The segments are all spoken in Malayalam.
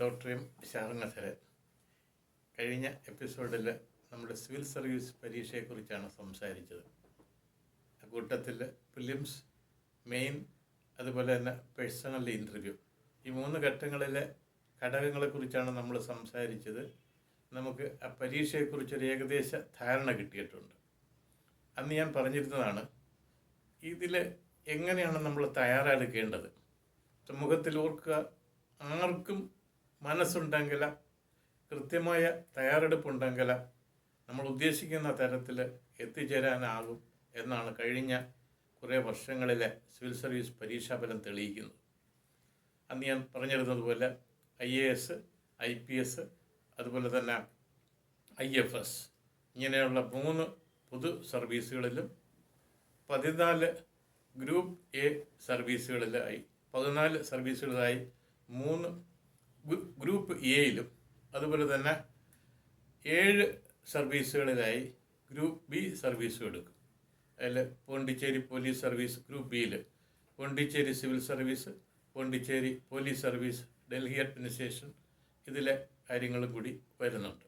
Doctor M Sarangadharan. കഴിഞ്ഞ എപ്പിസോഡിൽ നമ്മൾ സിവിൽ സർവീസ് പരീക്ഷയെക്കുറിച്ചാണ് സംസാരിച്ചത്. കൂട്ടത്തിൽ പ്രിലിംസ്, മെയിൻ, അതുപോലെ തന്നെ പേഴ്സണൽ ഇൻ്റർവ്യൂ, ഈ 3 ഘട്ടങ്ങളിലെ ഘടകങ്ങളെക്കുറിച്ചാണ് നമ്മൾ സംസാരിച്ചത്. നമുക്ക് ആ പരീക്ഷയെക്കുറിച്ചൊരു ഏകദേശ ധാരണ കിട്ടിയിട്ടുണ്ട്. അന്ന് ഞാൻ പറഞ്ഞിരുന്നതാണ്, ഇതിൽ എങ്ങനെയാണ് നമ്മൾ തയ്യാറെടുക്കേണ്ടത്. സമൂഹത്തിൽ ഓർക്കുക, ആർക്കും മനസ്സുണ്ടെങ്കിൽ, കൃത്യമായ തയ്യാറെടുപ്പുണ്ടെങ്കിൽ നമ്മൾ ഉദ്ദേശിക്കുന്ന തരത്തിൽ എത്തിച്ചേരാനാകും എന്നാണ് കഴിഞ്ഞ കുറേ വർഷങ്ങളിലെ സിവിൽ സർവീസ് പരീക്ഷാഫലം തെളിയിക്കുന്നത്. അന്ന് ഞാൻ പറഞ്ഞിരുന്നതുപോലെ IAS, IPS, അതുപോലെ തന്നെ IFS ഇങ്ങനെയുള്ള 3 പൊതു സർവീസുകളിലും 14 ഗ്രൂപ്പ് A സർവീസുകളിലായി, 14 സർവീസുകളിലായി 3 ഗ്രൂപ്പ് Aയിലും, അതുപോലെ തന്നെ 7 സർവീസുകളിലായി ഗ്രൂപ്പ് B സർവീസും എടുക്കും. അതിൽ പോണ്ടിച്ചേരി പോലീസ് സർവീസ് ഗ്രൂപ്പ് Bയിൽ, Pondicherry civil service, Pondicherry police service, Delhi administration, ഇതിലെ കാര്യങ്ങളും കൂടി വരുന്നുണ്ട്.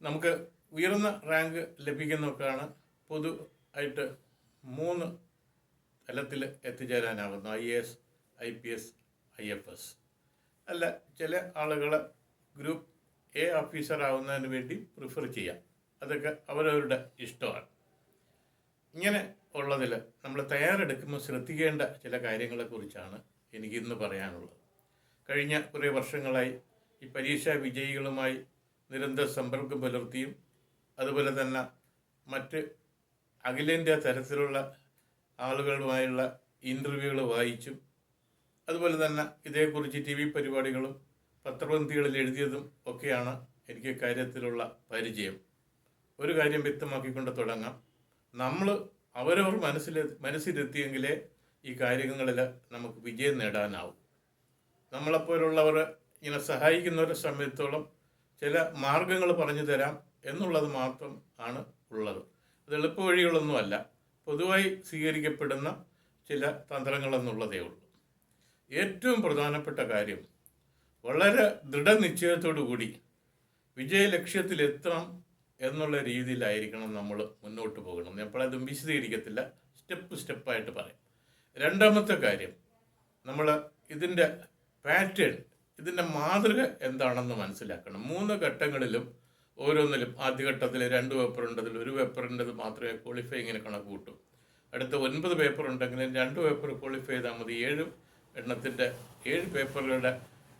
നമുക്ക് ഉയർന്ന റാങ്ക് ലഭിക്കുന്നവർക്കാണ് പൊതു ആയിട്ട് 3 തലത്തിൽ എത്തിച്ചേരാനാകുന്നു: IAS, IPS, IFS. അല്ല, ചില ആളുകൾ ഗ്രൂപ്പ് A ഓഫീസർ ആവുന്നതിന് വേണ്ടി പ്രിഫർ ചെയ്യാം. അതൊക്കെ അവരവരുടെ ഇഷ്ടമാണ്. ഇങ്ങനെ ഉള്ളതിൽ നമ്മൾ തയ്യാറെടുക്കുമ്പോൾ ശ്രദ്ധിക്കേണ്ട ചില കാര്യങ്ങളെക്കുറിച്ചാണ് എനിക്കിന്ന് പറയാനുള്ളത്. കഴിഞ്ഞ കുറേ വർഷങ്ങളായി ഈ പരീക്ഷാ വിജയികളുമായി നിരന്തര സമ്പർക്കം പുലർത്തിയും, അതുപോലെ തന്നെ മറ്റ് അഖിലേന്ത്യാ തരത്തിലുള്ള ആളുകളുമായുള്ള ഇൻ്റർവ്യൂകൾ വായിച്ചും, അതുപോലെ തന്നെ ഇതേക്കുറിച്ച് TV പരിപാടികളും പത്രപന്തികളിൽ എഴുതിയതും ഒക്കെയാണ് എനിക്ക് കാര്യത്തിലുള്ള പരിചയം. ഒരു കാര്യം വ്യക്തമാക്കിക്കൊണ്ട് തുടങ്ങാം. നമ്മൾ അവരവർ മനസ്സിലെത്തിയെങ്കിലേ ഈ കാര്യങ്ങളിൽ നമുക്ക് വിജയം നേടാനാവും. നമ്മളെപ്പോലുള്ളവർ ഇങ്ങനെ സഹായിക്കുന്നവരെ സമയത്തോളം ചില മാർഗങ്ങൾ പറഞ്ഞു തരാം എന്നുള്ളത് മാത്രം ആണ് ഉള്ളത്. അത് എളുപ്പ വഴികളൊന്നുമല്ല, പൊതുവായി സ്വീകരിക്കപ്പെടുന്ന ചില തന്ത്രങ്ങളെന്നുള്ളതേ ഉള്ളൂ. ഏറ്റവും പ്രധാനപ്പെട്ട കാര്യം, വളരെ ദൃഢനിശ്ചയത്തോടു കൂടി വിജയലക്ഷ്യത്തിലെത്തണം എന്നുള്ള രീതിയിലായിരിക്കണം നമ്മൾ മുന്നോട്ട് പോകണം. ഞാൻ എപ്പോഴതും വിശദീകരിക്കത്തില്ല, സ്റ്റെപ്പായിട്ട് പറയാം. രണ്ടാമത്തെ കാര്യം, നമ്മൾ ഇതിൻ്റെ പാറ്റേൺ, ഇതിൻ്റെ മാതൃക എന്താണെന്ന് മനസ്സിലാക്കണം. 3 ഘട്ടങ്ങളിലും ഓരോന്നിലും ആദ്യഘട്ടത്തിൽ 2 പേപ്പറുണ്ട്, അതിൽ 1 പേപ്പറിൻ്റെത് മാത്രമേ ക്വാളിഫൈയിങ്ങിന് കണക്ക് കൂട്ടൂ. അടുത്ത 9 പേപ്പർ ഉണ്ടെങ്കിലും 2 പേപ്പർ ക്വാളിഫൈ ചെയ്താൽ മതി. 7 പേപ്പറുകളുടെ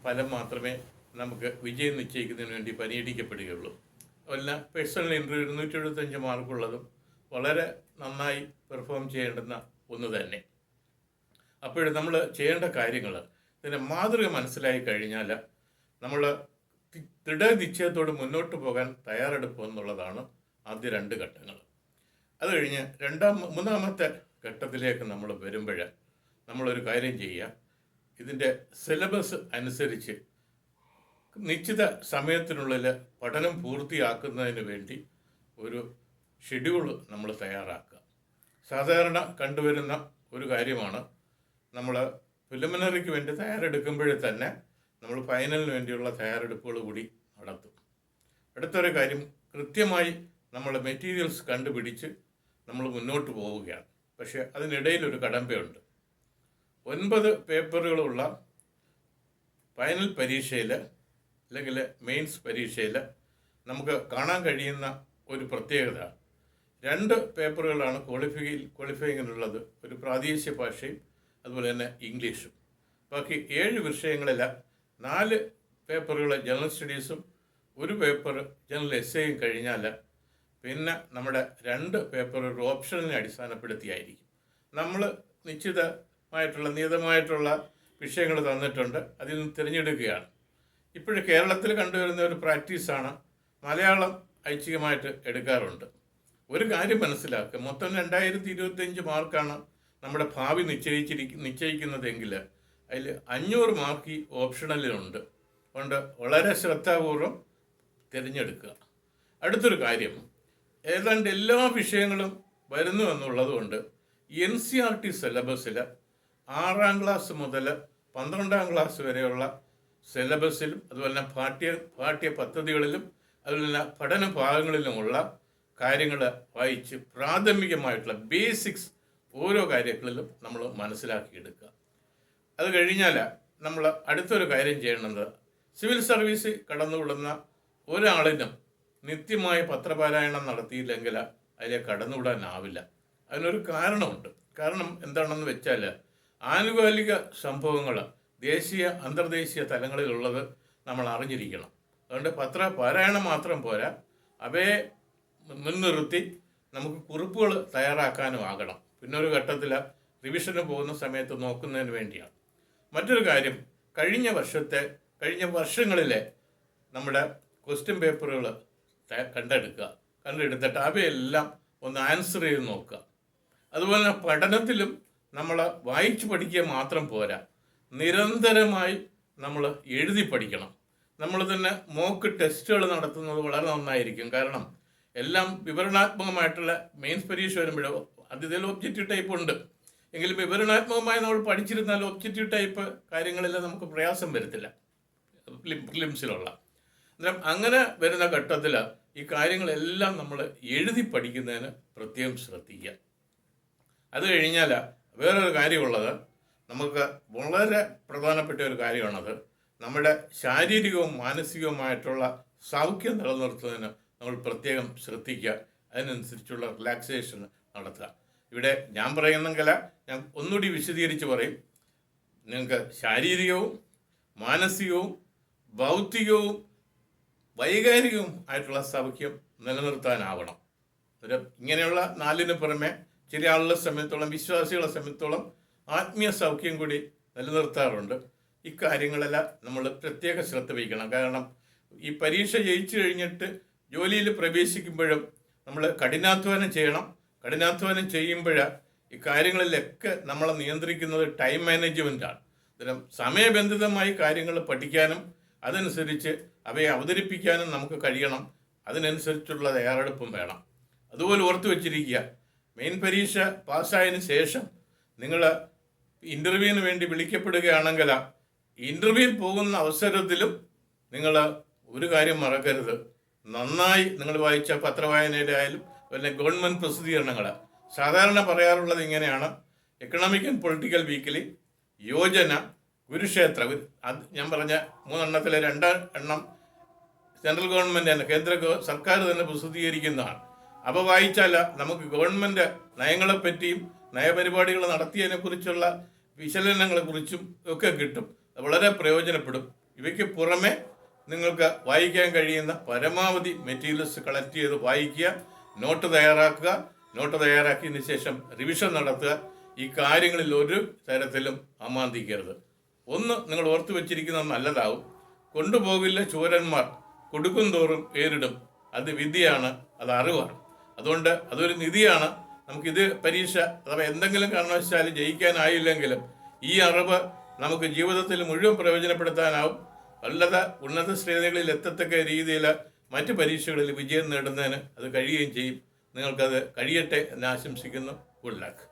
ഫലം മാത്രമേ നമുക്ക് വിജയം നിശ്ചയിക്കുന്നതിന് വേണ്ടി പരിഗണിക്കപ്പെടുകയുള്ളൂ. എല്ലാം പേഴ്സണൽ ഇൻ്റർവ്യൂ 275 മാർക്കുള്ളതും വളരെ നന്നായി പെർഫോം ചെയ്യേണ്ടുന്ന ഒന്ന് തന്നെ. അപ്പോൾ നമ്മൾ ചെയ്യേണ്ട കാര്യങ്ങൾ, ഇതിൻ്റെ മാതൃക മനസ്സിലായി കഴിഞ്ഞാൽ നമ്മൾ ദൃഢനിശ്ചയത്തോട് മുന്നോട്ട് പോകാൻ തയ്യാറെടുപ്പ് എന്നുള്ളതാണ് ആദ്യ 2 ഘട്ടങ്ങൾ. അത് കഴിഞ്ഞ് മൂന്നാമത്തെ ഘട്ടത്തിലേക്ക് നമ്മൾ വരുമ്പോൾ നമ്മളൊരു കാര്യം ചെയ്യുക, ഇതിൻ്റെ സിലബസ് അനുസരിച്ച് നിശ്ചിത സമയത്തിനുള്ളിൽ പഠനം പൂർത്തിയാക്കുന്നതിന് വേണ്ടി ഒരു ഷെഡ്യൂൾ നമ്മൾ തയ്യാറാക്കുക. സാധാരണ കണ്ടുവരുന്ന ഒരു കാര്യമാണ്, നമ്മൾ പ്രിലിമിനറിക്ക് വേണ്ടി തയ്യാറെടുക്കുമ്പോഴേ തന്നെ നമ്മൾ ഫൈനലിന് വേണ്ടിയുള്ള തയ്യാറെടുപ്പുകൾ കൂടി നടത്തും. അടുത്തൊരു കാര്യം, കൃത്യമായി നമ്മൾ മെറ്റീരിയൽസ് കണ്ടുപിടിച്ച് നമ്മൾ മുന്നോട്ട് പോവുകയാണ്. പക്ഷേ അതിനിടയിലൊരു കടമ്പയുണ്ട്. 9 പേപ്പറുകളുള്ള ഫൈനൽ പരീക്ഷയിൽ അല്ലെങ്കിൽ മെയിൻസ് പരീക്ഷയിൽ നമുക്ക് കാണാൻ കഴിയുന്ന ഒരു പ്രത്യേകത, 2 പേപ്പറുകളാണ് ക്വാളിഫയിങ്ങിനുള്ളത്. ഒരു പ്രാദേശിക ഭാഷയും അതുപോലെ തന്നെ ഇംഗ്ലീഷും. ബാക്കി 7 വിഷയങ്ങളിൽ 4 പേപ്പറുകൾ ജനറൽ സ്റ്റഡീസും 1 പേപ്പർ ജനറൽ എസ്സേയും കഴിഞ്ഞാൽ പിന്നെ നമ്മുടെ 2 പേപ്പറുകൾ ഓപ്ഷനിനെ അടിസ്ഥാനപ്പെടുത്തിയായിരിക്കും. നമ്മൾ നിയതമായിട്ടുള്ള വിഷയങ്ങൾ തന്നിട്ടുണ്ട്, അതിൽ നിന്ന് തിരഞ്ഞെടുക്കുകയാണ്. ഇപ്പോഴും കേരളത്തിൽ കണ്ടുവരുന്ന ഒരു പ്രാക്ടീസാണ്, മലയാളം ഐച്ഛികമായിട്ട് എടുക്കാറുണ്ട്. ഒരു കാര്യം മനസ്സിലാക്കുക, മൊത്തം 2025 മാർക്കാണ് നമ്മുടെ ഭാവി നിശ്ചയിക്കുന്നതെങ്കിൽ അതിൽ 500 മാർക്ക് ഈ ഓപ്ഷണലിലുണ്ട്. അതുകൊണ്ട് വളരെ ശ്രദ്ധാപൂർവം തിരഞ്ഞെടുക്കുക. അടുത്തൊരു കാര്യം, ഏതാണ്ട് എല്ലാ വിഷയങ്ങളും വരുന്നു എന്നുള്ളതുകൊണ്ട് NCERT സിലബസിൽ 6ാം ക്ലാസ് മുതൽ 12ാം ക്ലാസ് വരെയുള്ള സിലബസിലും അതുപോലെ തന്നെ പാഠ്യ പദ്ധതികളിലും അതുപോലെ തന്നെ പഠന ഭാഗങ്ങളിലുമുള്ള കാര്യങ്ങൾ വായിച്ച് പ്രാഥമികമായിട്ടുള്ള ബേസിക്സ് ഓരോ കാര്യങ്ങളിലും നമ്മൾ മനസ്സിലാക്കിയെടുക്കുക. അത് കഴിഞ്ഞാൽ നമ്മൾ അടുത്തൊരു കാര്യം ചെയ്യണത്, സിവിൽ സർവീസ് കടന്നുവിടുന്ന ഒരാളിനും നിത്യമായ പത്രപാരായണം നടത്തിയില്ലെങ്കിൽ അതിലെ കടന്നുവിടാനാവില്ല. അതിനൊരു കാരണമുണ്ട്. കാരണം എന്താണെന്ന് വെച്ചാൽ ആനുകാലിക സംഭവങ്ങൾ ദേശീയ അന്തർദേശീയ തലങ്ങളിലുള്ളത് നമ്മൾ അറിഞ്ഞിരിക്കണം. അതുകൊണ്ട് പത്രപാരായണം മാത്രം പോരാ, അവയെ മുൻനിർത്തി നമുക്ക് കുറിപ്പുകൾ തയ്യാറാക്കാനും ആകണം. പിന്നെ ഒരു ഘട്ടത്തിൽ റിവിഷന് പോകുന്ന സമയത്ത് നോക്കുന്നതിന് വേണ്ടിയാണ്. മറ്റൊരു കാര്യം, കഴിഞ്ഞ വർഷങ്ങളിലെ നമ്മുടെ ക്വസ്റ്റ്യൻ പേപ്പറുകൾ കണ്ടെടുത്തിട്ട് അവയെല്ലാം ഒന്ന് ആൻസർ ചെയ്ത് നോക്കുക. അതുപോലെ തന്നെ പഠനത്തിലും നമ്മൾ വായിച്ചു പഠിക്കുക മാത്രം പോരാ, നിരന്തരമായി നമ്മൾ എഴുതി പഠിക്കണം. നമ്മൾ തന്നെ മോക്ക് ടെസ്റ്റുകൾ നടത്തുന്നത് വളരെ നന്നായിരിക്കും. കാരണം എല്ലാം വിവരണാത്മകമായിട്ടുള്ള മെയിൻസ് പരീക്ഷ വരുമ്പോഴോ അതിൽ ഒബ്ജക്റ്റീവ് ടൈപ്പ് ഉണ്ട് എങ്കിലും വിവരണാത്മകമായി നമ്മൾ പഠിച്ചിരുന്നാൽ ഒബ്ജക്റ്റീവ് ടൈപ്പ് കാര്യങ്ങളെല്ലാം നമുക്ക് പ്രയാസം വരത്തില്ല പ്രിലിംസിലുള്ള. അന്നേരം അങ്ങനെ വരുന്ന ഘട്ടത്തിൽ ഈ കാര്യങ്ങളെല്ലാം നമ്മൾ എഴുതി പഠിക്കുന്നതിന് പ്രത്യേകം ശ്രദ്ധിക്കുക. അത് കഴിഞ്ഞാൽ വേറൊരു കാര്യമുള്ളത്, നമുക്ക് വളരെ പ്രധാനപ്പെട്ട ഒരു കാര്യമാണത്, നമ്മുടെ ശാരീരികവും മാനസികവുമായിട്ടുള്ള സൗഖ്യം നിലനിർത്തുന്നതിന് നമ്മൾ പ്രത്യേകം ശ്രദ്ധിക്കുക. അതിനനുസരിച്ചുള്ള റിലാക്സേഷൻ നടത്തുക. ഇവിടെ ഞാൻ പറയുന്നെങ്കിൽ ഞാൻ ഒന്നുകൂടി വിശദീകരിച്ച് പറയും. നിങ്ങൾക്ക് ശാരീരികവും മാനസികവും ഭൗതികവും വൈകാരികവും ആയിട്ടുള്ള സൗഖ്യം നിലനിർത്താനാവണം. ഇങ്ങനെയുള്ള 4ന് പുറമെ ചില ആളുകളെ സംബന്ധിച്ചോളം, വിശ്വാസികളെ സംബന്ധിച്ചോളം ആത്മീയ സൗഖ്യം കൂടി നിലനിർത്താറുണ്ട്. ഇക്കാര്യങ്ങളെല്ലാം നമ്മൾ പ്രത്യേക ശ്രദ്ധ വഹിക്കണം. കാരണം ഈ പരീക്ഷ ജയിച്ചു കഴിഞ്ഞിട്ട് ജോലിയിൽ പ്രവേശിക്കുമ്പോഴും നമ്മൾ കഠിനാധ്വാനം ചെയ്യണം. കഠിനാധ്വാനം ചെയ്യുമ്പോൾ ഈ കാര്യങ്ങളിലൊക്കെ നമ്മളെ നിയന്ത്രിക്കുന്നത് ടൈം മാനേജ്മെൻറ്റാണ്. അന്നേരം സമയബന്ധിതമായി കാര്യങ്ങൾ പഠിക്കാനും അതനുസരിച്ച് അവയെ അവതരിപ്പിക്കാനും നമുക്ക് കഴിയണം. അതിനനുസരിച്ചുള്ള തയ്യാറെടുപ്പും വേണം. അതുപോലെ ഓർത്തു വച്ചിരിക്കുക, മെയിൻ പരീക്ഷ പാസ്സായതിനു ശേഷം നിങ്ങൾ ഇൻ്റർവ്യൂവിന് വേണ്ടി വിളിക്കപ്പെടുകയാണെങ്കിൽ ഇൻ്റർവ്യൂവിൽ പോകുന്ന അവസരത്തിലും നിങ്ങൾ ഒരു കാര്യം മറക്കരുത്. നന്നായി നിങ്ങൾ വായിച്ച പത്രവായനയുടെ ആയാലും പിന്നെ ഗവൺമെൻറ് പ്രസിദ്ധീകരണങ്ങൾ സാധാരണ പറയാറുള്ളത് ഇങ്ങനെയാണ്: economic and political weekly, Yojana, Kurukshetra. അത് ഞാൻ പറഞ്ഞ 3 എണ്ണത്തിലെ 2 എണ്ണം സെൻട്രൽ ഗവൺമെൻറ് തന്നെ, കേന്ദ്ര സർക്കാർ തന്നെ പ്രസിദ്ധീകരിക്കുന്നതാണ്. അപ്പോൾ വായിച്ചാൽ നമുക്ക് ഗവൺമെൻറ് നയങ്ങളെപ്പറ്റിയും നയപരിപാടികൾ നടത്തിയതിനെക്കുറിച്ചുള്ള വിശകലനങ്ങളെക്കുറിച്ചും ഒക്കെ കിട്ടും. വളരെ പ്രയോജനപ്പെടും. ഇവയ്ക്ക് പുറമെ നിങ്ങൾക്ക് വായിക്കാൻ കഴിയുന്ന പരമാവധി മെറ്റീരിയൽസ് കളക്ട് ചെയ്ത് വായിക്കുക, നോട്ട് തയ്യാറാക്കുക. നോട്ട് തയ്യാറാക്കിയതിന് ശേഷം റിവിഷൻ നടത്തുക. ഈ കാര്യങ്ങളിൽ ഒരു തരത്തിലും അമാന്തിക്കരുത്. ഒന്ന് നിങ്ങൾ ഓർത്തു വെച്ചിരിക്കുന്നത് നല്ലതാവും. കൊണ്ടുപോകില്ല ചൂരന്മാർ, കൊടുക്കും തോറും ഏറിടും. അത് വിദ്യയാണ്, അത് അറിവാണ്. അതുകൊണ്ട് അതൊരു നിധിയാണ്. നമുക്കിത് പരീക്ഷ അഥവാ എന്തെങ്കിലും കാരണവശാൽ ജയിക്കാനായില്ലെങ്കിലും ഈ അറിവ് നമുക്ക് ജീവിതത്തിൽ മുഴുവൻ പ്രയോജനപ്പെടുത്താനാവും. വളരെ ഉന്നത ശ്രേണികളിൽ എത്തത്തക്ക രീതിയിൽ മറ്റ് പരീക്ഷകളിൽ വിജയം നേടുന്നതിന് അത് കഴിയുകയും ചെയ്യും. നിങ്ങൾക്കത് കഴിയട്ടെ എന്ന് ആശംസിക്കുന്നു. Good luck.